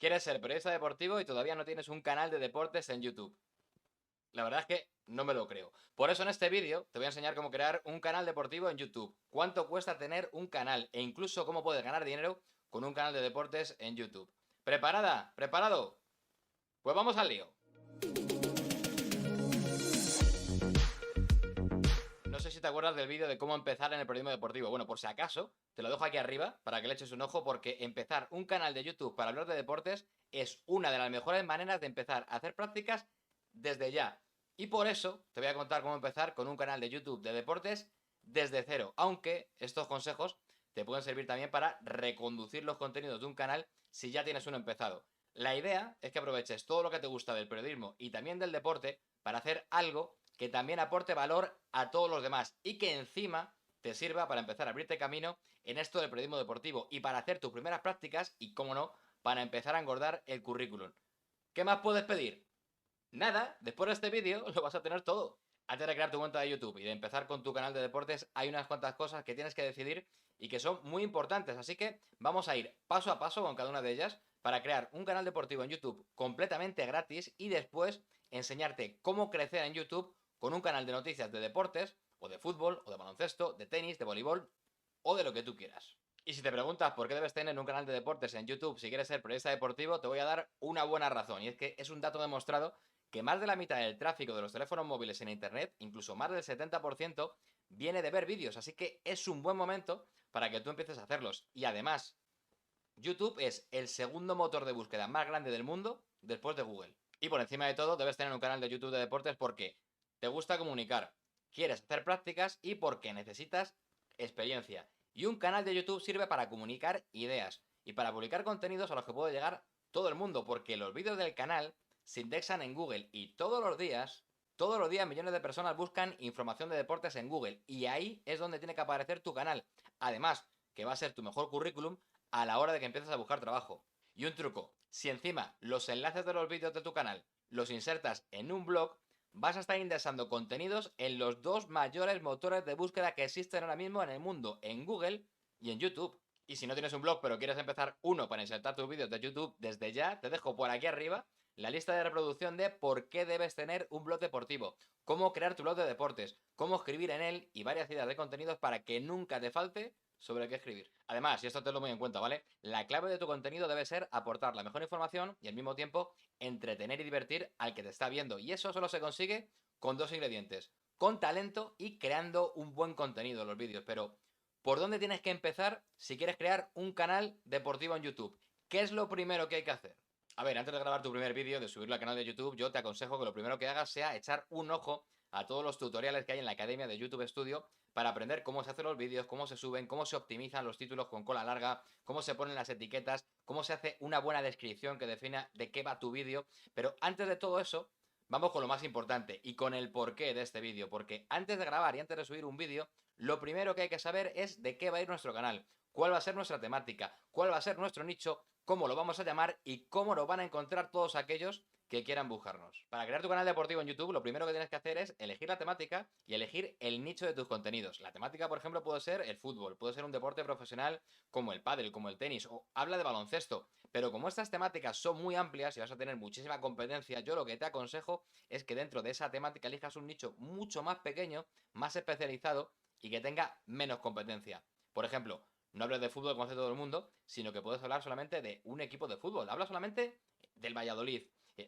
Quieres ser periodista deportivo y todavía no tienes un canal de deportes en YouTube. La verdad es que no me lo creo. Por eso en este vídeo te voy a enseñar cómo crear un canal deportivo en YouTube, cuánto cuesta tener un canal e incluso cómo puedes ganar dinero con un canal de deportes en YouTube. ¿Preparada? ¿Preparado? Pues vamos al lío. No sé si te acuerdas del vídeo de cómo empezar en el periodismo deportivo. Bueno, por si acaso, te lo dejo aquí arriba para que le eches un ojo porque empezar un canal de YouTube para hablar de deportes es una de las mejores maneras de empezar a hacer prácticas desde ya. Y por eso te voy a contar cómo empezar con un canal de YouTube de deportes desde cero. Aunque estos consejos te pueden servir también para reconducir los contenidos de un canal si ya tienes uno empezado. La idea es que aproveches todo lo que te gusta del periodismo y también del deporte para hacer algo que también aporte valor a todos los demás y que encima te sirva para empezar a abrirte camino en esto del periodismo deportivo y para hacer tus primeras prácticas y, cómo no, para empezar a engordar el currículum. ¿Qué más puedes pedir? Nada, después de este vídeo lo vas a tener todo. Antes de crear tu cuenta de YouTube y de empezar con tu canal de deportes, hay unas cuantas cosas que tienes que decidir y que son muy importantes. Así que vamos a ir paso a paso con cada una de ellas para crear un canal deportivo en YouTube completamente gratis y después enseñarte cómo crecer en YouTube con un canal de noticias de deportes, o de fútbol, o de baloncesto, de tenis, de voleibol, o de lo que tú quieras. Y si te preguntas por qué debes tener un canal de deportes en YouTube si quieres ser periodista deportivo, te voy a dar una buena razón. Y es que es un dato demostrado que más de la mitad del tráfico de los teléfonos móviles en Internet, incluso más del 70%, viene de ver vídeos. Así que es un buen momento para que tú empieces a hacerlos. Y además, YouTube es el segundo motor de búsqueda más grande del mundo después de Google. Y por encima de todo, debes tener un canal de YouTube de deportes porque te gusta comunicar, quieres hacer prácticas y porque necesitas experiencia. Y un canal de YouTube sirve para comunicar ideas y para publicar contenidos a los que puede llegar todo el mundo, porque los vídeos del canal se indexan en Google y todos los días millones de personas buscan información de deportes en Google y ahí es donde tiene que aparecer tu canal. Además, que va a ser tu mejor currículum a la hora de que empieces a buscar trabajo. Y un truco, si encima los enlaces de los vídeos de tu canal los insertas en un blog, vas a estar indexando contenidos en los dos mayores motores de búsqueda que existen ahora mismo en el mundo, en Google y en YouTube. Y si no tienes un blog pero quieres empezar uno para insertar tus vídeos de YouTube desde ya, te dejo por aquí arriba la lista de reproducción de por qué debes tener un blog deportivo, cómo crear tu blog de deportes, cómo escribir en él y varias ideas de contenidos para que nunca te falte sobre qué escribir. Además, y esto tenlo muy en cuenta, ¿vale? La clave de tu contenido debe ser aportar la mejor información y al mismo tiempo entretener y divertir al que te está viendo. Y eso solo se consigue con dos ingredientes: con talento y creando un buen contenido en los vídeos. Pero, ¿por dónde tienes que empezar si quieres crear un canal deportivo en YouTube? ¿Qué es lo primero que hay que hacer? A ver, antes de grabar tu primer vídeo, de subirlo al canal de YouTube, yo te aconsejo que lo primero que hagas sea echar un ojo a todos los tutoriales que hay en la Academia de YouTube Studio para aprender cómo se hacen los vídeos, cómo se suben, cómo se optimizan los títulos con cola larga, cómo se ponen las etiquetas, cómo se hace una buena descripción que defina de qué va tu vídeo. Pero antes de todo eso, vamos con lo más importante y con el porqué de este vídeo, porque antes de grabar y antes de subir un vídeo, lo primero que hay que saber es de qué va a ir nuestro canal, cuál va a ser nuestra temática, cuál va a ser nuestro nicho, cómo lo vamos a llamar y cómo lo van a encontrar todos aquellos que quieran buscarnos. Para crear tu canal deportivo en YouTube, lo primero que tienes que hacer es elegir la temática y elegir el nicho de tus contenidos. La temática, por ejemplo, puede ser el fútbol, puede ser un deporte profesional como el pádel, como el tenis, o habla de baloncesto. Pero como estas temáticas son muy amplias y vas a tener muchísima competencia, yo lo que te aconsejo es que dentro de esa temática elijas un nicho mucho más pequeño, más especializado y que tenga menos competencia. Por ejemplo, no hables de fútbol como hace todo el mundo, sino que puedes hablar solamente de un equipo de fútbol. Habla solamente del Valladolid.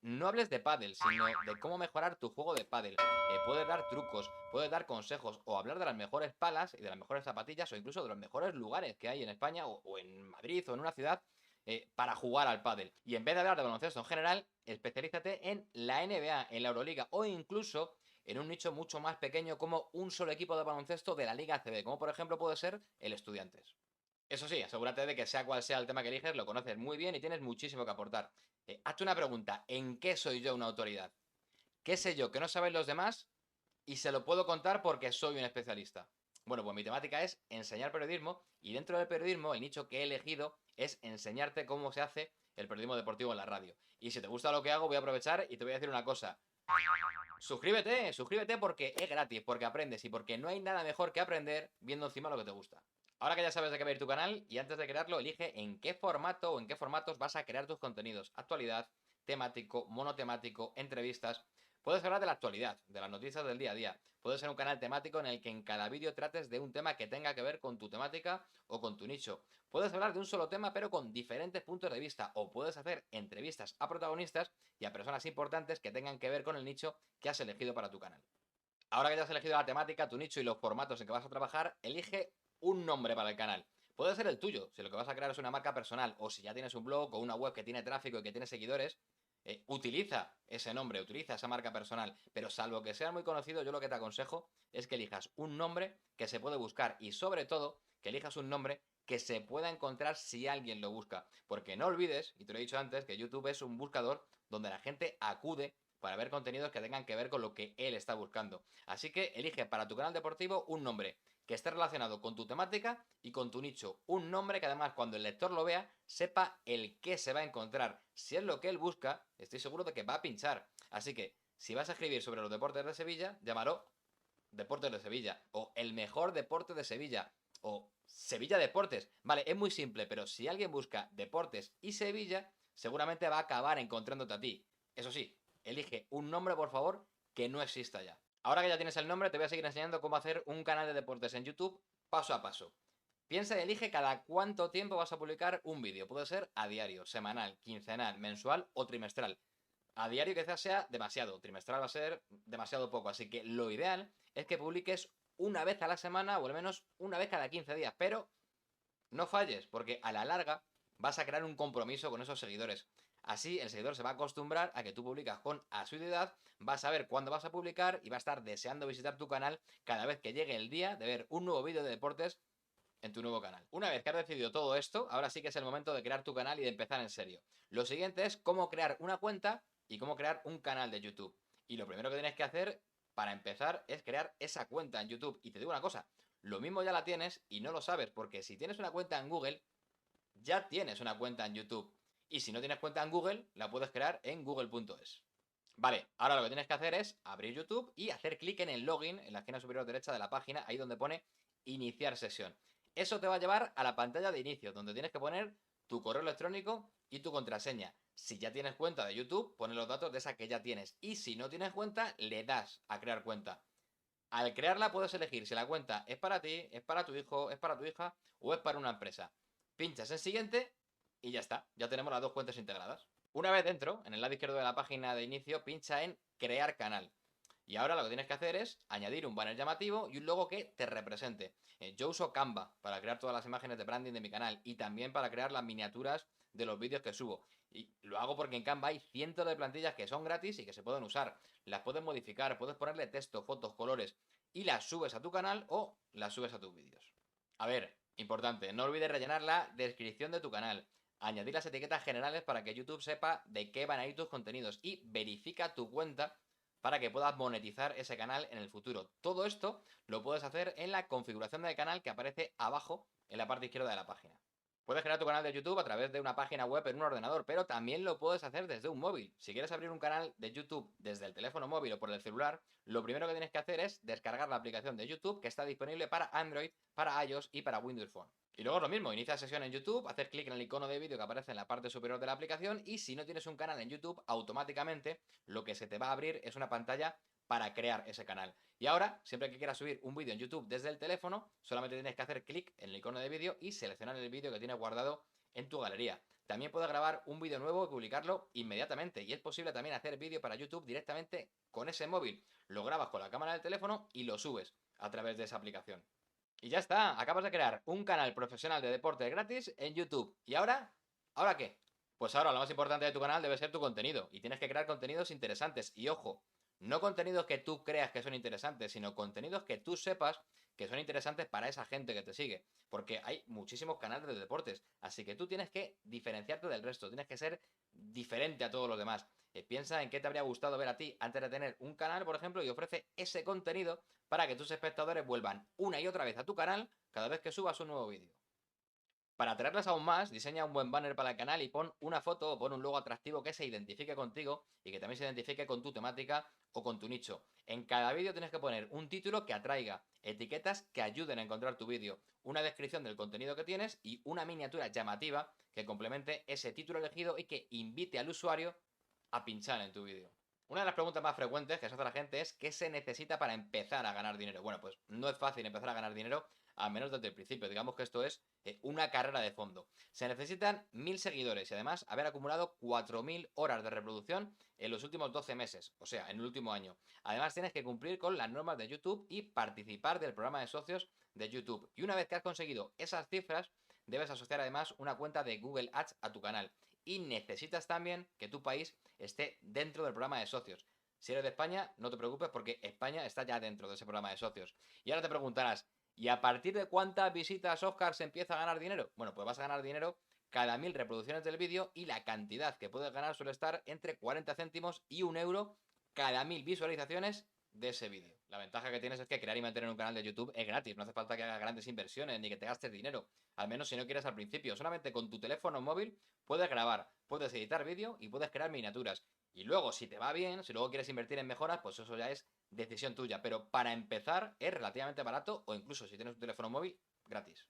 No hables de pádel, sino de cómo mejorar tu juego de pádel. Puedes dar trucos, puedes dar consejos o hablar de las mejores palas y de las mejores zapatillas o incluso de los mejores lugares que hay en España o en Madrid o en una ciudad para jugar al pádel. Y en vez de hablar de baloncesto en general, especialízate en la NBA, en la Euroliga o incluso en un nicho mucho más pequeño como un solo equipo de baloncesto de la Liga ACB, como por ejemplo puede ser el Estudiantes. Eso sí, asegúrate de que sea cual sea el tema que eliges, lo conoces muy bien y tienes muchísimo que aportar. Hazte una pregunta: ¿en qué soy yo una autoridad? ¿Qué sé yo que no saben los demás y se lo puedo contar porque soy un especialista? Bueno, pues mi temática es enseñar periodismo y dentro del periodismo el nicho que he elegido es enseñarte cómo se hace el periodismo deportivo en la radio. Y si te gusta lo que hago, voy a aprovechar y te voy a decir una cosa: suscríbete, suscríbete porque es gratis, porque aprendes y porque no hay nada mejor que aprender viendo encima lo que te gusta. Ahora que ya sabes de qué va a ir tu canal, y antes de crearlo, elige en qué formato o en qué formatos vas a crear tus contenidos. Actualidad, temático, monotemático, entrevistas. Puedes hablar de la actualidad, de las noticias del día a día. Puede ser un canal temático en el que en cada vídeo trates de un tema que tenga que ver con tu temática o con tu nicho. Puedes hablar de un solo tema pero con diferentes puntos de vista. O puedes hacer entrevistas a protagonistas y a personas importantes que tengan que ver con el nicho que has elegido para tu canal. Ahora que ya has elegido la temática, tu nicho y los formatos en que vas a trabajar, elige un nombre para el canal. Puede ser el tuyo, si lo que vas a crear es una marca personal, o si ya tienes un blog o una web que tiene tráfico y que tiene seguidores, utiliza ese nombre, utiliza esa marca personal. Pero salvo que sea muy conocido, yo lo que te aconsejo es que elijas un nombre que se puede buscar y sobre todo que elijas un nombre que se pueda encontrar si alguien lo busca. Porque no olvides, y te lo he dicho antes, que YouTube es un buscador donde la gente acude para ver contenidos que tengan que ver con lo que él está buscando. Así que elige para tu canal deportivo un nombre que esté relacionado con tu temática y con tu nicho. Un nombre que además cuando el lector lo vea sepa el qué se va a encontrar. Si es lo que él busca, estoy seguro de que va a pinchar. Así que si vas a escribir sobre los deportes de Sevilla, llámalo Deportes de Sevilla o el mejor deporte de Sevilla o Sevilla Deportes. Vale, es muy simple, pero si alguien busca deportes y Sevilla, seguramente va a acabar encontrándote a ti. Eso sí, elige un nombre, por favor, que no exista ya. Ahora que ya tienes el nombre, te voy a seguir enseñando cómo hacer un canal de deportes en YouTube paso a paso. Piensa y elige cada cuánto tiempo vas a publicar un vídeo. Puede ser a diario, semanal, quincenal, mensual o trimestral. A diario quizás sea demasiado, trimestral va a ser demasiado poco, así que lo ideal es que publiques una vez a la semana o al menos una vez cada 15 días, pero no falles, porque a la larga vas a crear un compromiso con esos seguidores. Así el seguidor se va a acostumbrar a que tú publicas con asiduidad, va a saber cuándo vas a publicar y va a estar deseando visitar tu canal cada vez que llegue el día de ver un nuevo vídeo de deportes en tu nuevo canal. Una vez que has decidido todo esto, ahora sí que es el momento de crear tu canal y de empezar en serio. Lo siguiente es cómo crear una cuenta y cómo crear un canal de YouTube. Y lo primero que tienes que hacer para empezar es crear esa cuenta en YouTube. Y te digo una cosa, lo mismo ya la tienes y no lo sabes, porque si tienes una cuenta en Google, ya tienes una cuenta en YouTube. Y si no tienes cuenta en Google, la puedes crear en google.es. Vale, ahora lo que tienes que hacer es abrir YouTube y hacer clic en el login en la esquina superior derecha de la página, ahí donde pone iniciar sesión. Eso te va a llevar a la pantalla de inicio, donde tienes que poner tu correo electrónico y tu contraseña. Si ya tienes cuenta de YouTube, pones los datos de esa que ya tienes. Y si no tienes cuenta, le das a crear cuenta. Al crearla puedes elegir si la cuenta es para ti, es para tu hijo, es para tu hija o es para una empresa. Pinchas en siguiente y ya está, ya tenemos las dos cuentas integradas. Una vez dentro, en el lado izquierdo de la página de inicio, pincha en crear canal. Y ahora lo que tienes que hacer es añadir un banner llamativo y un logo que te represente. Yo uso Canva para crear todas las imágenes de branding de mi canal y también para crear las miniaturas de los vídeos que subo. Y lo hago porque en Canva hay cientos de plantillas que son gratis y que se pueden usar. Las puedes modificar, puedes ponerle texto, fotos, colores y las subes a tu canal o las subes a tus vídeos. A ver, importante, no olvides rellenar la descripción de tu canal. Añadir las etiquetas generales para que YouTube sepa de qué van a ir tus contenidos y verifica tu cuenta para que puedas monetizar ese canal en el futuro. Todo esto lo puedes hacer en la configuración del canal que aparece abajo en la parte izquierda de la página. Puedes crear tu canal de YouTube a través de una página web en un ordenador, pero también lo puedes hacer desde un móvil. Si quieres abrir un canal de YouTube desde el teléfono móvil o por el celular, lo primero que tienes que hacer es descargar la aplicación de YouTube que está disponible para Android, para iOS y para Windows Phone. Y luego es lo mismo, inicia sesión en YouTube, hacer clic en el icono de vídeo que aparece en la parte superior de la aplicación y si no tienes un canal en YouTube, automáticamente lo que se te va a abrir es una pantalla para crear ese canal. Y ahora, siempre que quieras subir un vídeo en YouTube desde el teléfono, solamente tienes que hacer clic en el icono de vídeo y seleccionar el vídeo que tienes guardado en tu galería. También puedes grabar un vídeo nuevo y publicarlo inmediatamente. Y es posible también hacer vídeo para YouTube directamente con ese móvil. Lo grabas con la cámara del teléfono y lo subes a través de esa aplicación. Y ya está, acabas de crear un canal profesional de deporte gratis en YouTube. ¿Y ahora? ¿Ahora qué? Pues ahora lo más importante de tu canal debe ser tu contenido. Y tienes que crear contenidos interesantes. Y ojo, no contenidos que tú creas que son interesantes, sino contenidos que tú sepas que son interesantes para esa gente que te sigue. Porque hay muchísimos canales de deportes. Así que tú tienes que diferenciarte del resto. Tienes que ser diferente a todos los demás. Piensa en qué te habría gustado ver a ti antes de tener un canal, por ejemplo, y ofrece ese contenido para que tus espectadores vuelvan una y otra vez a tu canal cada vez que subas un nuevo vídeo. Para atraerlas aún más, diseña un buen banner para el canal y pon una foto o pon un logo atractivo que se identifique contigo y que también se identifique con tu temática o con tu nicho. En cada vídeo tienes que poner un título que atraiga, etiquetas que ayuden a encontrar tu vídeo, una descripción del contenido que tienes y una miniatura llamativa que complemente ese título elegido y que invite al usuario a pinchar en tu vídeo. Una de las preguntas más frecuentes que se hace la gente es ¿qué se necesita para empezar a ganar dinero? Bueno, pues no es fácil empezar a ganar dinero, al menos desde el principio. Digamos que esto es una carrera de fondo. Se necesitan 1000 seguidores y además haber acumulado 4000 horas de reproducción en los últimos 12 meses, o sea, en el último año. Además tienes que cumplir con las normas de YouTube y participar del programa de socios de YouTube. Y una vez que has conseguido esas cifras, debes asociar además una cuenta de Google Ads a tu canal. Y necesitas también que tu país esté dentro del programa de socios. Si eres de España, no te preocupes porque España está ya dentro de ese programa de socios. Y ahora te preguntarás, ¿y a partir de cuántas visitas Oscar se empieza a ganar dinero? Bueno, pues vas a ganar dinero cada 1000 reproducciones del vídeo y la cantidad que puedes ganar suele estar entre 40 céntimos y 1 euro cada 1000 visualizaciones de ese vídeo. La ventaja que tienes es que crear y mantener un canal de YouTube es gratis, no hace falta que hagas grandes inversiones ni que te gastes dinero, al menos si no quieres al principio. Solamente con tu teléfono móvil puedes grabar, puedes editar vídeo y puedes crear miniaturas. Y luego, si te va bien, si luego quieres invertir en mejoras, pues eso ya es decisión tuya. Pero para empezar es relativamente barato o incluso si tienes un teléfono móvil, gratis.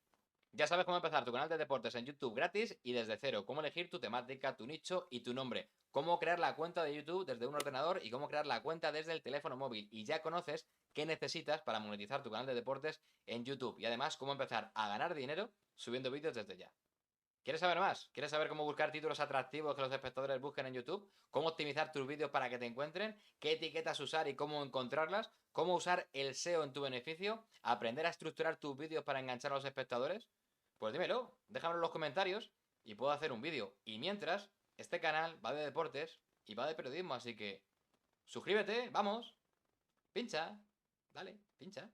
Ya sabes cómo empezar tu canal de deportes en YouTube gratis y desde cero, cómo elegir tu temática, tu nicho y tu nombre, cómo crear la cuenta de YouTube desde un ordenador y cómo crear la cuenta desde el teléfono móvil. Y ya conoces qué necesitas para monetizar tu canal de deportes en YouTube y además cómo empezar a ganar dinero subiendo vídeos desde ya. ¿Quieres saber más? ¿Quieres saber cómo buscar títulos atractivos que los espectadores busquen en YouTube? ¿Cómo optimizar tus vídeos para que te encuentren? ¿Qué etiquetas usar y cómo encontrarlas? ¿Cómo usar el SEO en tu beneficio? ¿Aprender a estructurar tus vídeos para enganchar a los espectadores? Pues dímelo, déjamelo en los comentarios y puedo hacer un vídeo. Y mientras, este canal va de deportes y va de periodismo, así que suscríbete, vamos, pincha, dale, pincha.